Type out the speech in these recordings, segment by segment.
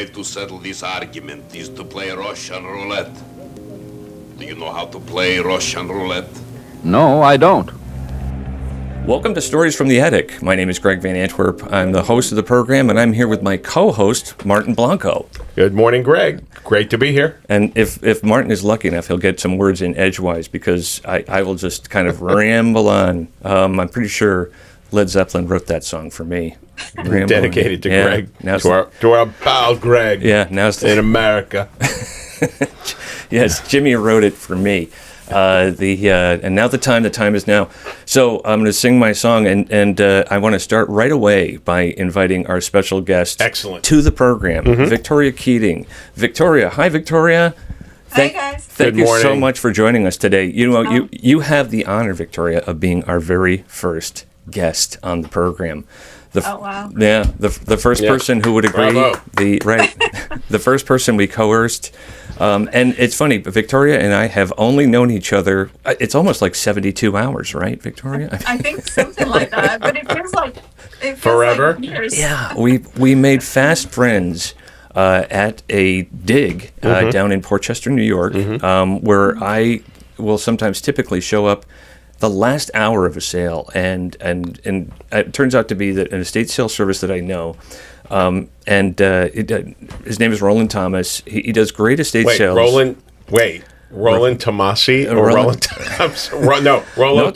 way to settle this argument is to play Russian roulette. Do you know how to play Russian roulette? No, I don't. Welcome to Stories from the Attic. My name is Greg Van Antwerp. I'm the host of the program, and I'm here with my co-host, Martin Blanco. Good morning, Greg. Great to be here. And if Martin is lucky enough, he'll get some words in edgewise, because I will just kind of ramble on. I'm pretty sure Led Zeppelin wrote that song for me. Dedicated to Greg. To our pal Greg. Yeah, in America. Yes, Jimmy wrote it for me. And now the time is now. So I'm going to sing my song, and I want to start right away by inviting our special guest to the program, Victoria Keating. Victoria, hi Victoria. Hi guys. Thank you so much for joining us today. You know, you have the honor, Victoria, of being our very first guest on the program. Oh wow! Yeah, the first person who would agree. Bravo. The first person we coerced. And it's funny, but Victoria and I have only known each other. It's almost like 72 hours, right, Victoria? I think something like that. But it feels like forever. Like years. Yeah, we made fast friends at a dig down in Portchester, New York, where I will sometimes typically show up the last hour of a sale, and it turns out to be that an estate sales service that I know. His name is Roland Thomas. He does great estate sales. Roland Tomasi or Roland Thomas? Roland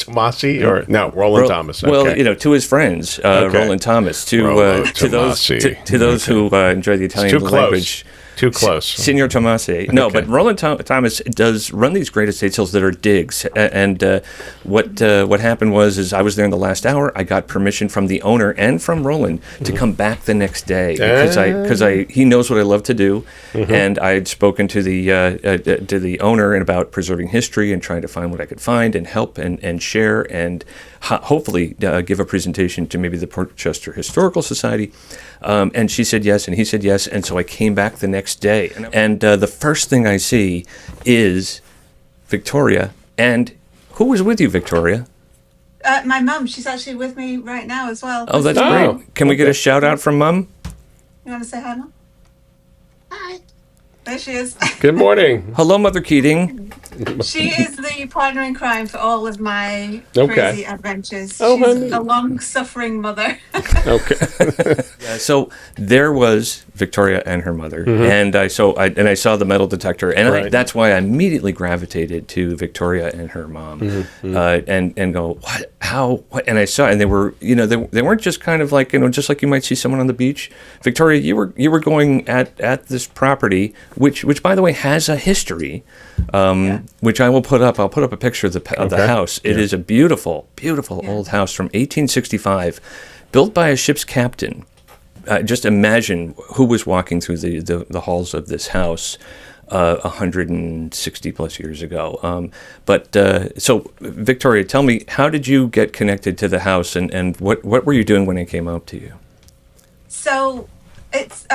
Thomas. Okay. Well, to his friends, Roland Thomas. To those who enjoy the Italian language. Too close. Signor Tomasi. No, but Roland Thomas does run these great estate sales that are digs. And what happened was I was there in the last hour. I got permission from the owner and from Roland to come back the next day because he knows what I love to do. And I had spoken to the owner about preserving history and trying to find what I could find and help and share and hopefully give a presentation to maybe the Portchester Historical Society. And she said yes, and he said yes, and so I came back the next day. And the first thing I see is Victoria. And who was with you, Victoria? My mum. She's actually with me right now as well. Oh, that's great. Can we get a shout out from Mum? You want to say hi, Mum? Hi. There she is. Good morning. Hello, Mother Keating. She is the partner in crime for all of my crazy adventures. She's a long-suffering mother. So there was Victoria and her mother, and I saw the metal detector, and that's why I immediately gravitated to Victoria and her mom, and go, what, how, what? And I saw, and they were, they weren't just kind of like, just like you might see someone on the beach. Victoria, you were going at this property, which by the way has a history. Which I will put up. I'll put up a picture of the house. It is a beautiful, beautiful old house from 1865, built by a ship's captain. Just imagine who was walking through the halls of this house 160 plus years ago. So, Victoria, tell me, how did you get connected to the house, and what were you doing when it came out to you? So, it's...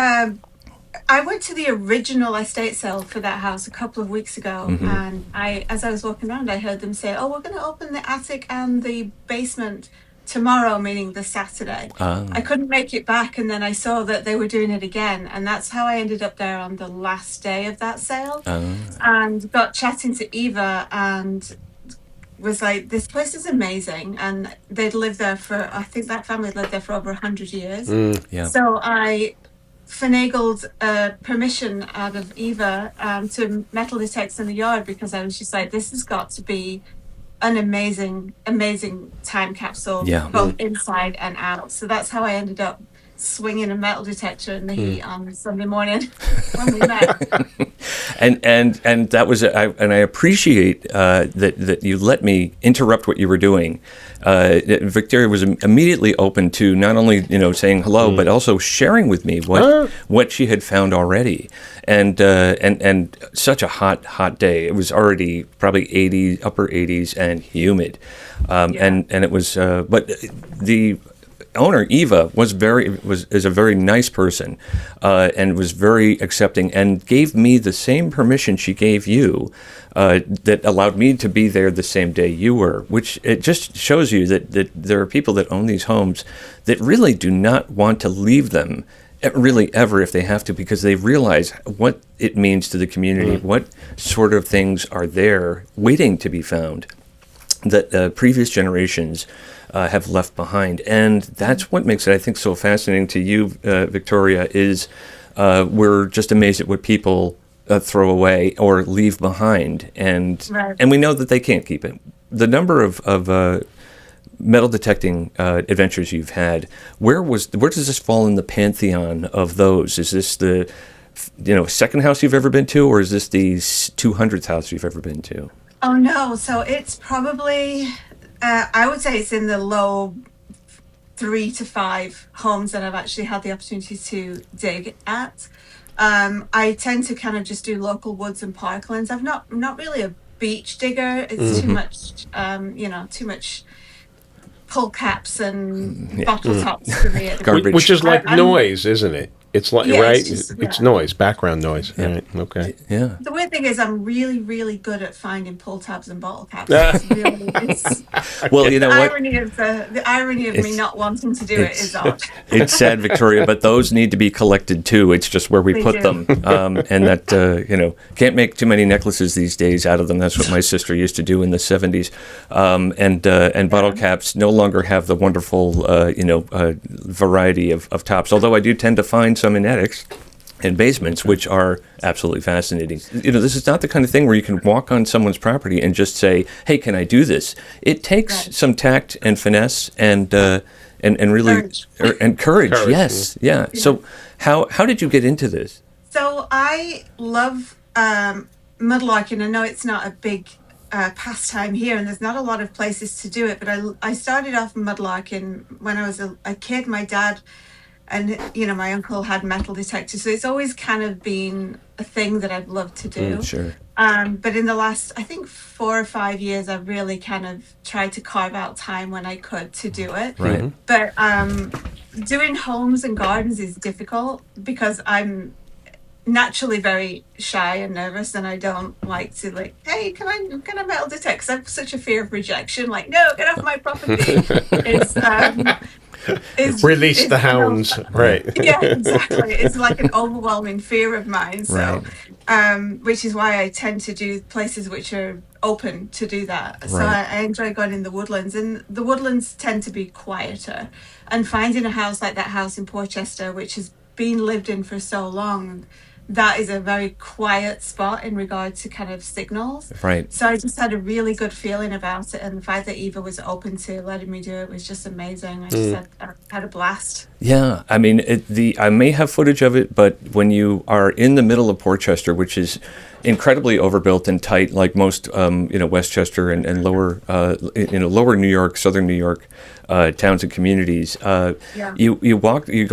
I went to the original estate sale for that house a couple of weeks ago, and as I was walking around, I heard them say, we're going to open the attic and the basement tomorrow, meaning the Saturday. I couldn't make it back, and then I saw that they were doing it again, and that's how I ended up there on the last day of that sale, and got chatting to Eva, and was like, this place is amazing, and they'd lived there I think that family had lived there for over 100 years. So I finagled permission out of Eva to metal detect in the yard, because I was just like, this has got to be an amazing time capsule, both inside and out. So that's how I ended up swinging a metal detector in the heat on Sunday morning when we met. and that was I appreciate that you let me interrupt what you were doing. Victoria was immediately open to not only saying hello, but also sharing with me what she had found already. And such a hot day. It was already probably upper 80s and humid, and it was. But the owner Eva is a very nice person, and was very accepting, and gave me the same permission she gave you, that allowed me to be there the same day you were. Which it just shows you that there are people that own these homes that really do not want to leave them really ever if they have to, because they realize what it means to the community, what sort of things are there waiting to be found that previous generations have left behind. And that's what makes it, I think, so fascinating to you, Victoria, is we're just amazed at what people throw away or leave behind. And Right. and we know that they can't keep it. The number of metal detecting adventures you've had, where does this fall in the pantheon of those? Is this the second house you've ever been to, or is this the 200th house you've ever been to? Oh no, so it's probably I would say it's in the low 3 to 5 homes that I've actually had the opportunity to dig at. I tend to kind of just do local woods and parklands. I'm not really a beach digger. It's too much, too much pull caps and bottle tops for me. Garbage. Which is like I'm- noise, isn't it? It's like Yeah, right. it's just- It's yeah. noise, background noise. Right. Okay. Yeah. The weird thing is, I'm really, really good at finding pull tabs and bottle caps. It's Well, you know what? the irony of me It's- not wanting to do it is odd. It's sad, Victoria, but those need to be collected too. It's just where we They put do. them, and that can't make too many necklaces these days out of them. That's what my sister used to do in the '70s, and bottle caps no longer have the wonderful variety of tops. Although I do tend to find some in attics and basements, which are absolutely fascinating. This is not the kind of thing where you can walk on someone's property and just say, "Hey, can I do this?" It takes Right. some tact and finesse and really Courage. and courage. Courage, Yes, yeah. So how did you get into this? So I love mudlarking. I know it's not a big pastime here, and there's not a lot of places to do it. But I started off mudlarking when I was a kid. My dad and my uncle had metal detectors, so it's always kind of been a thing that I've loved to do. Sure. But in the last, I think, 4 or 5 years, I've really kind of tried to carve out time when I could to do it. Right. But doing homes and gardens is difficult because I'm naturally very shy and nervous, and I don't like to hey, can I metal detect? 'Cause I have such a fear of rejection. Like, no, get off my property. Release the hounds. Right. Yeah, exactly. It's like an overwhelming fear of mine. So, which is why I tend to do places which are open to do that. So Right. I enjoy going in the woodlands, and the woodlands tend to be quieter. And finding a house like that house in Portchester, which has been lived in for so long, that is a very quiet spot in regard to kind of signals. Right. So I just had a really good feeling about it, and the fact that Eva was open to letting me do it was just amazing. I had a blast. Yeah, I mean, I may have footage of it, but when you are in the middle of Portchester, which is incredibly overbuilt and tight, like most, Westchester and lower, lower New York, southern New York towns and communities, you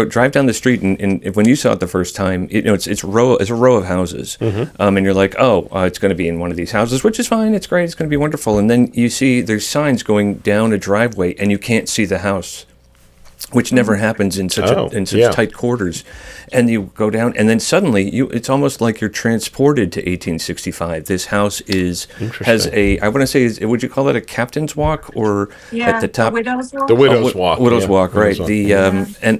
drive down the street, and when you saw it the first time, it's a row of houses, and you're like, it's going to be in one of these houses, which is fine, it's great, it's going to be wonderful, and then you see there's signs going down a driveway, and you can't see the house, which never happens in such tight quarters. And you go down, and then suddenly it's almost like you're transported to 1865. This house has I want to say, would you call it a captain's walk, or at the top? Widow's Walk. The widow's walk. Widow's Walk, right? Widow's Walk.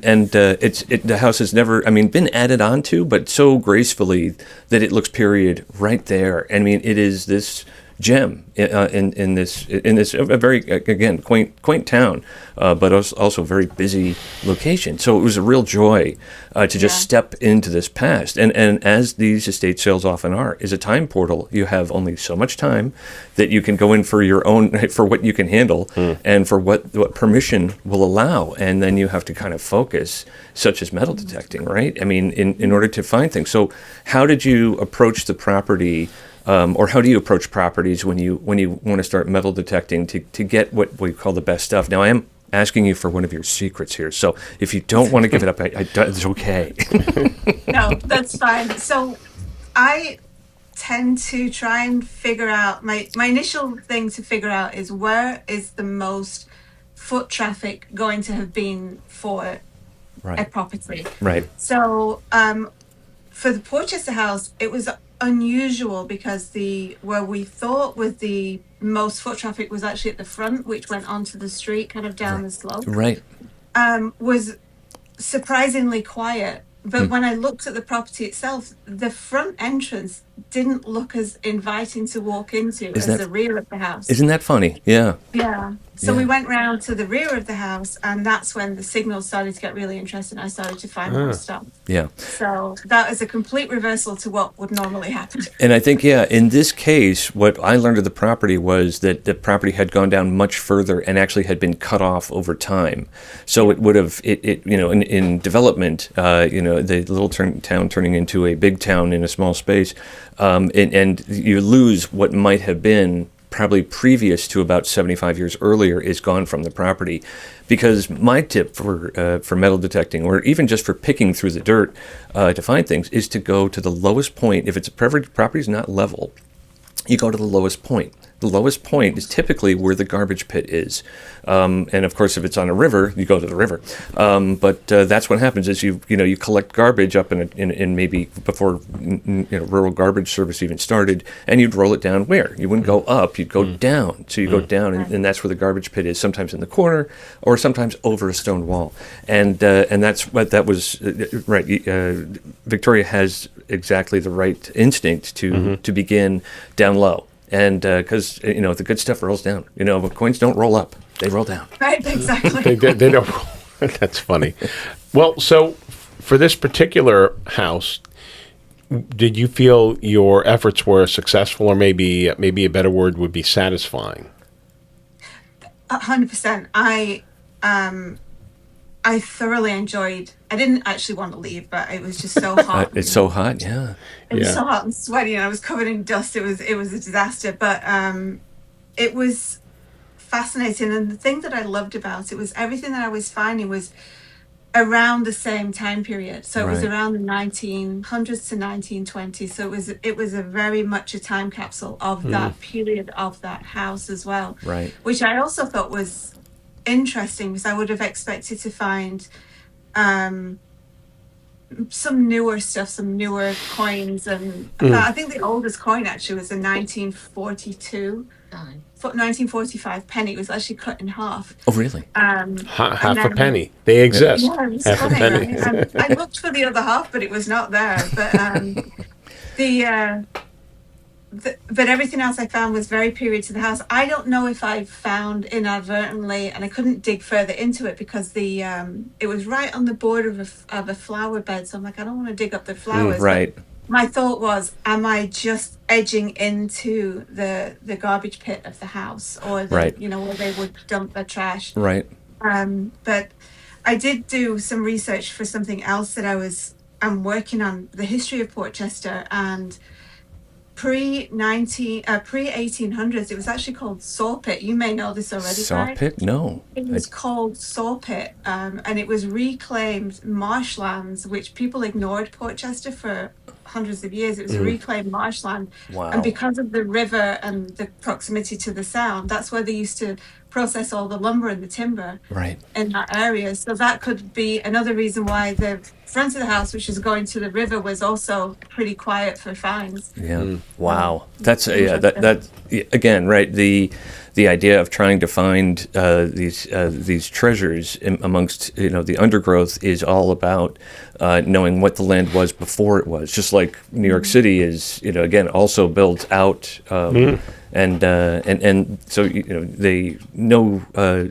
The house has never, been added onto, but so gracefully that it looks period right there. I mean, it is this gem in this a very, again, quaint town, but also very busy location. So it was a real joy to just step into this past. And as these estate sales often are, is a time portal. You have only so much time that you can go in for your own, for what you can handle, and for what permission will allow. And then you have to kind of focus, such as metal detecting, right? I mean, in order to find things. So how did you approach the property? Or how do you approach properties when you want to start metal detecting to get what we call the best stuff? Now, I am asking you for one of your secrets here, so if you don't want to give it up, it's okay. No, that's fine. So I tend to try and figure out, my initial thing to figure out is where is the most foot traffic going to have been for a property. Right. So for the Portchester house, it was unusual because where we thought was the most foot traffic was actually at the front, which went onto the street, kind of down the slope. Right. Was surprisingly quiet. But when I looked at the property itself, the front entrance didn't look as inviting to walk into Isn't as that the rear of the house. isn't that funny? Yeah. Yeah. So we Yeah. went round to the rear of the house, and that's when the signals started to get really interesting. I started to find more stuff. Yeah. So that is a complete reversal to what would normally happen. And I think, yeah, in this case, what I learned of the property was that the property had gone down much further and actually had been cut off over time. So it would have, in development, the little town turning into a big town in a small space, and you lose what might have been probably previous to about 75 years earlier is gone from the property. Because my tip for metal detecting, or even just for picking through the dirt to find things, is to go to the lowest point. If it's a property is not level, you go to the lowest point. The lowest point is typically where the garbage pit is. And of course, if it's on a river, you go to the river. But that's what happens is you collect garbage up in maybe before rural garbage service even started, and you'd roll it down where? You wouldn't go up, you'd go down. So you go down, and that's where the garbage pit is, sometimes in the corner or sometimes over a stone wall. And that's what that was, right. Victoria has exactly the right instinct to begin down low. And because the good stuff rolls down, but coins don't roll up; they roll down. Right, exactly. They don't. That's funny. Well, so for this particular house, did you feel your efforts were successful, or maybe a better word would be satisfying? 100%. I thoroughly enjoyed. I didn't actually want to leave, but it was just so hot. It's so hot, yeah. It was so hot and sweaty, and I was covered in dust. It was a disaster, but it was fascinating. And the thing that I loved about it was everything that I was finding was around the same time period. So it was around the 1900s to 1920s. So it was a very much a time capsule of that period of that house as well. Right. Which I also thought was interesting, because I would have expected to find some newer stuff, some newer coins, and I think the oldest coin actually was a 1945 penny. It was actually cut in half. Oh, really? Half a penny. They exist. Yeah, it was half funny, a penny. right? I looked for the other half, but it was not there. But everything else I found was very period to the house. I don't know if I found inadvertently, and I couldn't dig further into it because it was right on the border of a flower bed. So I'm like, I don't want to dig up the flowers. Right. But my thought was, am I just edging into the garbage pit of the house, or where they would dump their trash? Right. But I did do some research for something else that I'm working on, the history of Portchester, and pre-1800s, it was actually called Sawpit. You may know this already. Sawpit? No. It was called Sawpit, and it was reclaimed marshlands, which people ignored Portchester for hundreds of years. It was reclaimed marshland. Wow. And because of the river and the proximity to the sound, that's where they used to process all the lumber and the timber in that area. So that could be another reason why the front of the house, which is going to the river, was also pretty quiet for finds. Yeah. Wow. That's that again, right? The idea of trying to find these treasures amongst the undergrowth is all about knowing what the land was before it was. Just like New York City is, again, also built out. And so they no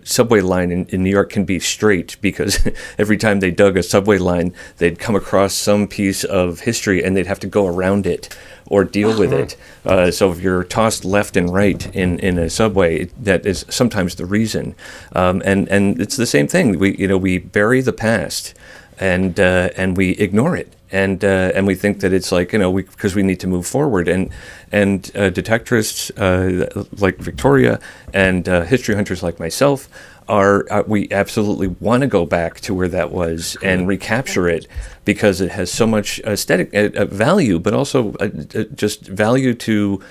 subway line in New York can be straight, because every time they dug a subway line, they'd come across some piece of history and they'd have to go around it or deal with it. So if you're tossed left and right in a subway, that is sometimes the reason. And it's the same thing. We bury the past and we ignore it. And we think that it's like because we need to move forward, and detectorists like Victoria and history hunters like myself we absolutely want to go back to where that was and recapture it, because it has so much aesthetic value, but also just value to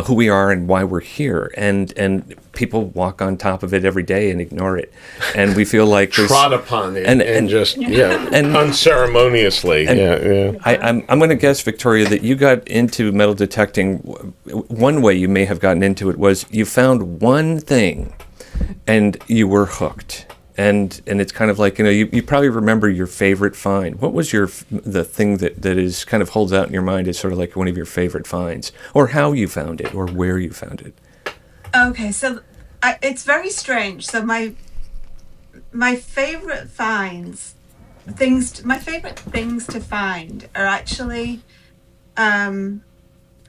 who we are and why we're here. And people walk on top of it every day and ignore it, and we feel like trod upon it and just unceremoniously. I'm going to guess, Victoria, that you got into metal detecting. One way you may have gotten into it was you found one thing and you were hooked. and it's kind of like, you probably remember your favorite find. What was the thing that is kind of holds out in your mind as sort of like one of your favorite finds, or how you found it, or where you found it? Okay, so it's very strange. So my favorite finds, my favorite things to find are actually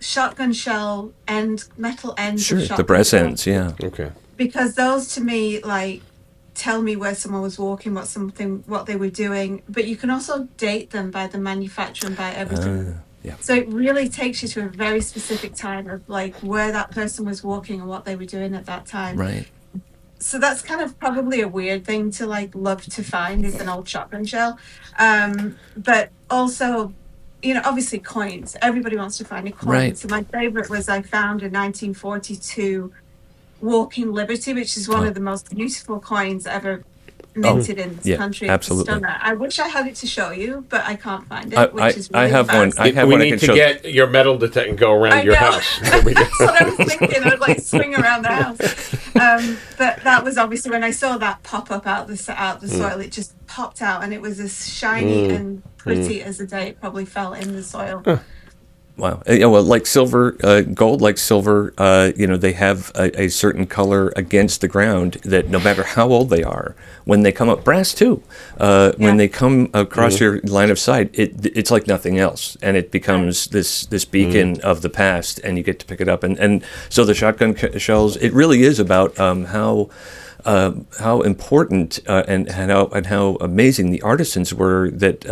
shotgun shell metal ends. Sure, of shotgun the brass shell. ends, yeah. Okay. Because those to me like tell me where someone was walking, what they were doing. But you can also date them by the manufacturer and by everything. Yeah. So it really takes you to a very specific time of like where that person was walking and what they were doing at that time. Right. So that's kind of probably a weird thing to like love to find, is an old shotgun shell. But also, obviously coins. Everybody wants to find a coin. Right. So my favorite was I found a 1942 Walking Liberty, which is one of the most beautiful coins ever minted in this country. Absolutely. It's stunner. I wish I had it to show you, but I can't find it, which is really I have one. We need to get your metal detector and go around your house. That's what I was thinking. I'd like swing around the house. But that was obviously when I saw that pop up out the soil. It just popped out, and it was as shiny and pretty as the day it probably fell in the soil. Wow. Yeah, well, like silver, gold, like silver, they have a certain color against the ground that no matter how old they are, when they come up, brass too, when they come across your line of sight, it's like nothing else. And it becomes this beacon of the past, and you get to pick it up. And so the shotgun shells, it really is about how important and how amazing the artisans were that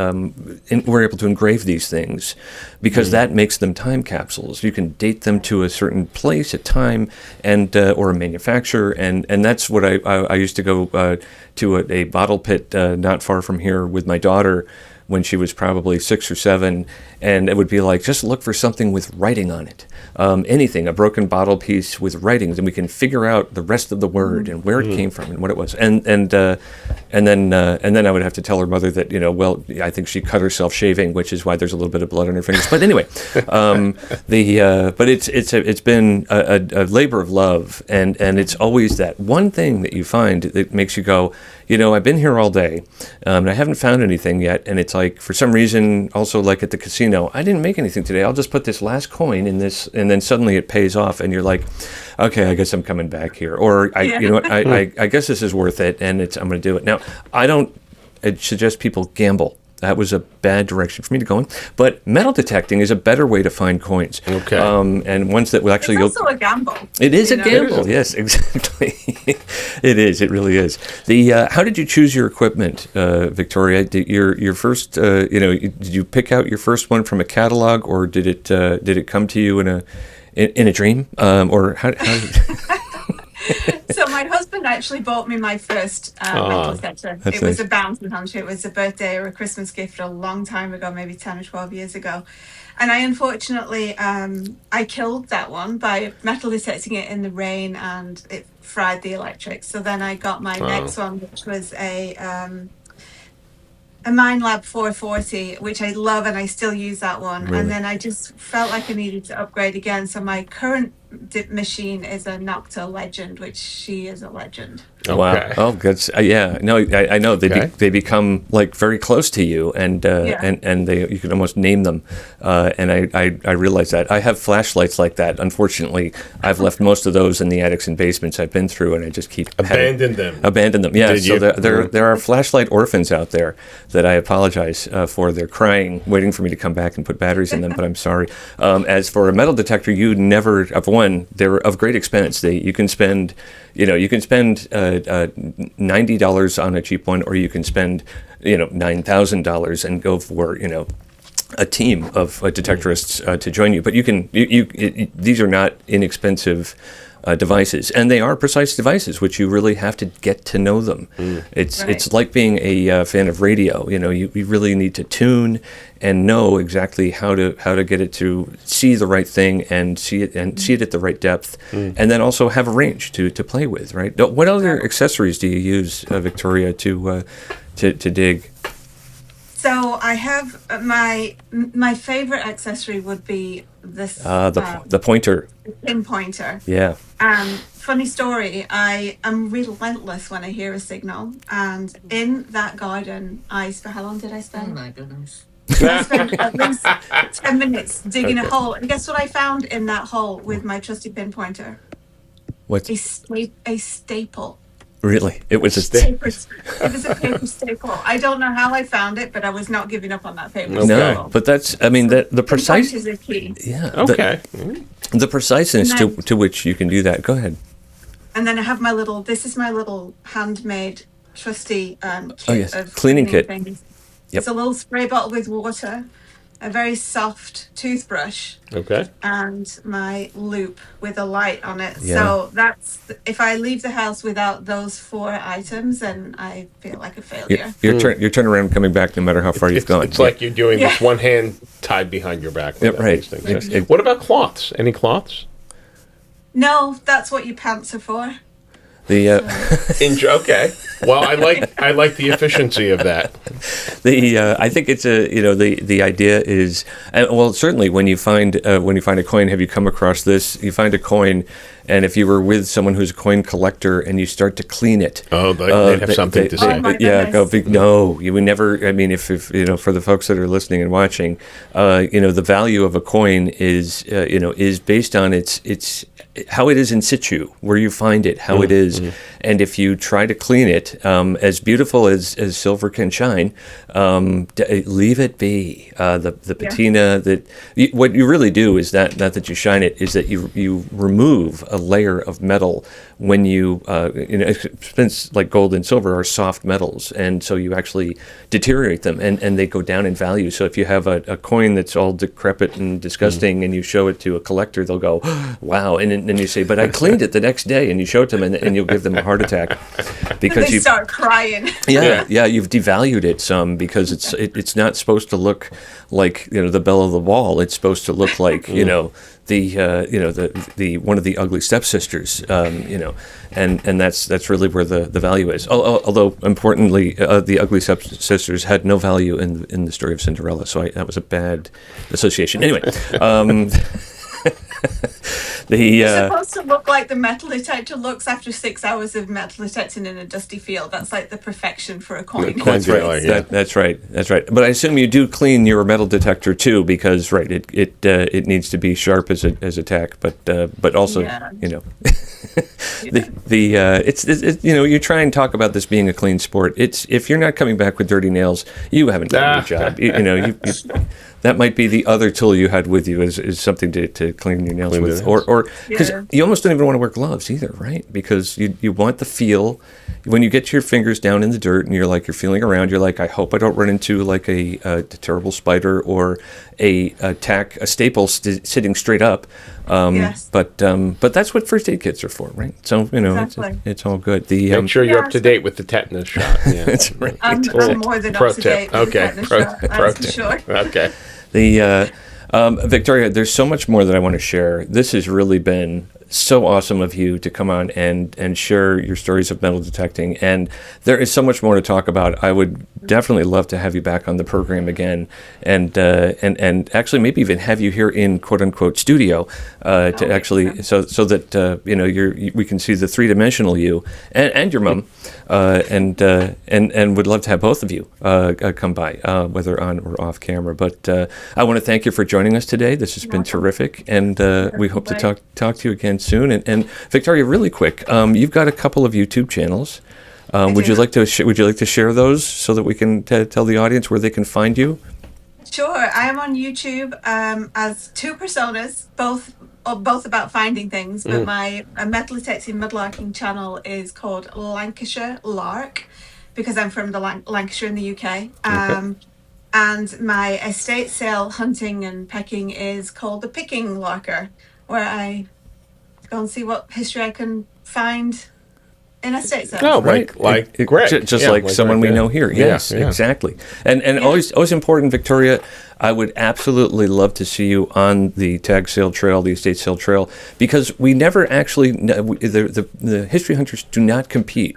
were able to engrave these things, because that makes them time capsules. You can date them to a certain place, a time, and or a manufacturer, and that's what I used to go to a bottle pit not far from here with my daughter when she was probably 6 or 7, and it would be like, just look for something with writing on it. Anything, a broken bottle piece with writings, and we can figure out the rest of the word and where it came from and what it was. And then I would have to tell her mother that, I think she cut herself shaving, which is why there's a little bit of blood on her fingers. But anyway, but it's been a labor of love, and it's always that one thing that you find that makes you go, I've been here all day, and I haven't found anything yet. And it's like, for some reason, also like at the casino, I didn't make anything today. I'll just put this last coin in this, and then suddenly it pays off, and you're like, okay, I guess I'm coming back here. Or, I guess this is worth it, and I'm going to do it. Now, I suggest people gamble. That was a bad direction for me to go in. But metal detecting is a better way to find coins. Okay. And ones that will actually... It's also a gamble. It is a gamble. Yes, exactly. It is. It really is. How did you choose your equipment, Victoria? Your first, did you pick out your first one from a catalog, or did it come to you in a dream? Or how So my husband actually bought me my first metal detector. It was a bounty hunter. It was a birthday or a Christmas gift a long time ago, maybe 10 or 12 years ago. And I unfortunately, I killed that one by metal detecting it in the rain, and it fried the electrics. So then I got my next one, which was a MineLab 440, which I love, and I still use that one. Really? And then I just felt like I needed to upgrade again. So my current machine is a Nocta Legend, which she is a legend. Okay. Wow! Oh, good. Yeah, no, I know they become like very close to you, and you can almost name them. And I realize that I have flashlights like that. Unfortunately, I've left most of those in the attics and basements I've been through, and I just keep abandon them. Yeah. So there are flashlight orphans out there that I apologize for. They're crying, waiting for me to come back and put batteries in them. But I'm sorry. As for a metal detector, you never of one. They're of great expense. You can spend $90 on a cheap one, or you can spend $9,000 and go for a team of detectorists to join you. But these are not inexpensive devices, and they are precise devices, which you really have to get to know them. It's like being a fan of radio. You really need to tune and know exactly how to get it to see the right thing and see it at the right depth, and then also have a range to play with. Right? What other accessories do you use, Victoria, to dig? So I have my favorite accessory would be this The pointer. pinpointer. Yeah. Funny story, I am relentless when I hear a signal, and in that garden how long did I Oh spend? my goodness. I spent at least 10 minutes digging a hole, and guess what I found in that hole with my trusty pinpointer? What's A staple. really? It was a It was a paper staple. I don't know how I found it, but I was not giving up on that paper Okay. No, staple. but that's. I mean, the precise. Pinpointers are key. Yeah. Okay. The preciseness No. to which you can do that. Go ahead. And then I have this is my little handmade trusty kit yes, of cleaning kit. things. Yep. It's a little spray bottle with water, a very soft toothbrush, Okay. and my loop with a light on it. Yeah. So if I leave the house without those 4 items, then I feel like a failure. You're turning around and coming back no matter how far you've gone. It's like you're doing this one hand tied behind your back. Yep, without right. these things. What about cloths? Any cloths? No, that's what your pants are for. Okay. Well, I like the efficiency of that. I think it's the idea is well, certainly when you find a coin, have you come across this? You find a coin, and if you were with someone who's a coin collector and you start to clean it, they'd have something to say. Oh my yeah, goodness. no, you would never. I mean, if for the folks that are listening and watching, the value of a coin is based on its how it is in situ, where you find it, how it is, and if you try to clean it, as beautiful as silver can shine, leave it be. The patina what you really do is not that you shine it, is that you remove a layer of metal when since like gold and silver are soft metals, and so you actually deteriorate them, and they go down in value. So if you have a coin that's all decrepit and disgusting, and you show it to a collector, they'll go, wow, and then you say, but I cleaned it the next day, and you show it to them, and you'll give them a heart attack because They start crying. yeah, you've devalued it some because it's not supposed to look like the belle of the ball. It's supposed to look like the one of the ugly stepsisters, and that's really where the value is. Although importantly, the ugly stepsisters had no value in the story of Cinderella, so that was a bad association. Anyway. It's supposed to look like the metal detector looks after 6 hours of metal detecting in a dusty field. That's like the perfection for a coin. That's right. That's right. But I assume you do clean your metal detector too, because it needs to be sharp as a tack, but also you try and talk about this being a clean sport. It's if you're not coming baback with dirty nails, you haven't done your job. That might be the other tool you had with you is something to clean your nails with, or because you almost don't even want to wear gloves either, right? Because you want the feel when you get your fingers down in the dirt and you're feeling around. You're like, I hope I don't run into like a terrible spider or a staple sitting straight up. But that's what first aid kits are for, right? So Exactly. it's all good. Make sure you're up to date with the tetanus shot. Yeah. That's right. I'm more than Pro up to date. tip. Okay. Pro For sure. tip. Okay. Victoria, there's so much more that I want to share. This has really been so awesome of you to come on and share your stories of metal detecting. And there is so much more to talk about. I would definitely love to have you back on the program again, and actually maybe even have you here in quote unquote studio to actually so that we can see the 3-dimensional you and your mom, and would love to have both of you come by, whether on or off camera. But I want to thank you for joining us today. This has been terrific, and we hope to talk to you again soon. And Victoria, really quick, you've got a couple of YouTube channels. Would you like to share those so that we can tell the audience where they can find you? Sure. I am on YouTube as 2 personas, both about finding things. But my metal detecting mudlarking channel is called Lancashire Lark because I'm from the Lancashire in the UK. And my estate sale hunting and pecking is called the Picking Larker, where I go and see what history I can find in estate sales. Oh, like Greg. Just like someone we know here. Yes, exactly. And always important, Victoria, I would absolutely love to see you on the tag sale trail, the estate sale trail, because we never actually, the history hunters do not compete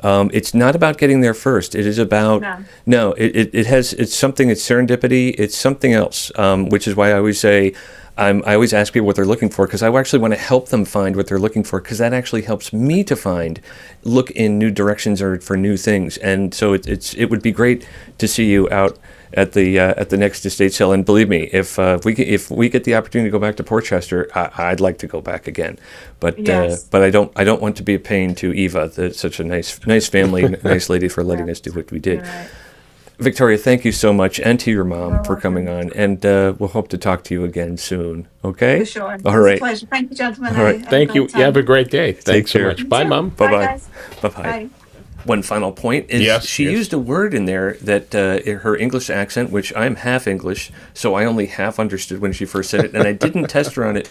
It's not about getting there first. It is about No. it's something. It's serendipity. It's something else, which is why I always say. I always ask people what they're looking for because I actually want to help them find what they're looking for because that actually helps me to look in new directions or for new things. And so it would be great to see you out at the next estate sale. And believe me, if we get the opportunity to go back to Portchester, I'd like to go back again. But Yes. but I don't want to be a pain to Eva. That's such a nice family, nice lady for letting us do what we did. You're right. Victoria, thank you so much, and to your mom You're for coming on. And we'll hope to talk to you again soon. Okay? For sure. All It was right. a pleasure. Thank you, gentlemen. All right. I had a Thank you. great You have a time. great day. Thanks so care. much. Bye, You too. Mom. Bye, Bye-bye. guys. Bye-bye. Bye. One final point is Yes, she yes. used a word in there that her English accent, which I'm half English, so I only half understood when she first said it, and I didn't test her on it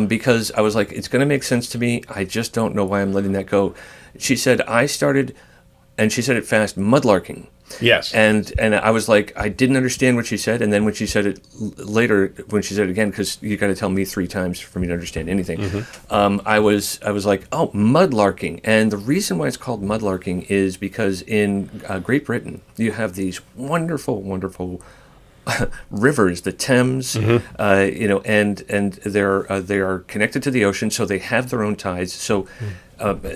because I was like, it's going to make sense to me. I just don't know why I'm letting that go. She said, and she said it fast, mudlarking. Yes. And I was like, I didn't understand what she said, and then when she said it later, when she said it again, because you got to tell me 3 times for me to understand anything, I was like, oh, mudlarking, and the reason why it's called mudlarking is because in Great Britain you have these wonderful rivers, the Thames, and they are connected to the ocean, so they have their own tides. So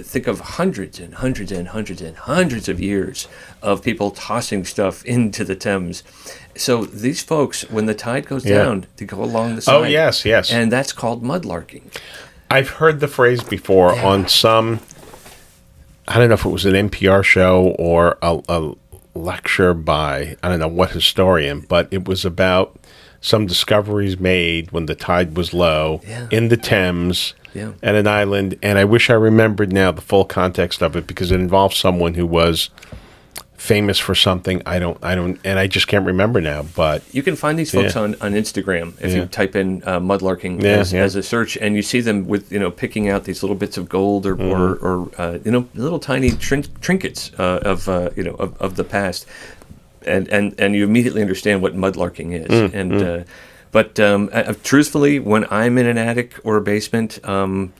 think of hundreds and hundreds and hundreds and hundreds of years of people tossing stuff into the Thames. So these folks, when the tide goes down, they go along the side. Oh, yes, yes. And that's called mudlarking. I've heard the phrase before on some, I don't know if it was an NPR show or a lecture by, I don't know what historian, but it was about some discoveries made when the tide was low in the Thames at an island. And I wish I remembered now the full context of it because it involved someone who was famous for something. I don't, and I just can't remember now, but you can find these folks on Instagram if you type in mudlarking as a search, and you see them with picking out these little bits of gold or little tiny trinkets of the past, and you immediately understand what mudlarking is. But truthfully, when I'm in an attic or a basement,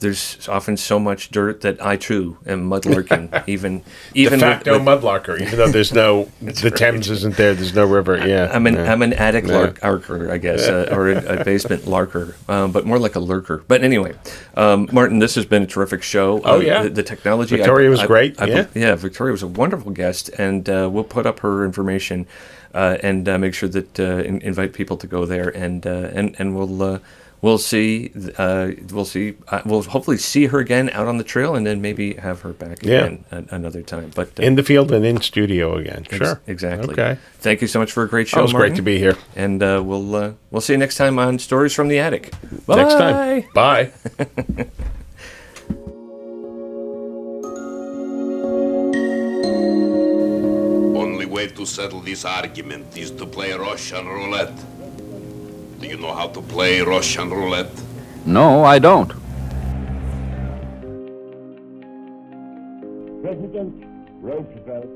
there's often so much dirt that I too am mudlarking. even de facto with mudlarker, even though there's no, the Thames isn't there, there's no river. Yeah, I'm an attic larker, I guess, or a basement larker, but more like a lurker. But anyway, Martin, this has been a terrific show. Oh yeah, the technology. Victoria was great. Victoria was a wonderful guest, and we'll put up her information. And make sure that invite people to go there, and we'll see we'll hopefully see her again out on the trail, and then maybe have her back again another time. But in the field and in studio again. Sure, exactly. Okay. Thank you so much for a great show. It was Martin. great to be here, and we'll see you next time on Stories from the Attic. Bye. Next time. Bye. Way to settle this argument is to play Russian roulette. Do you know how to play Russian roulette? No, I don't. President Roosevelt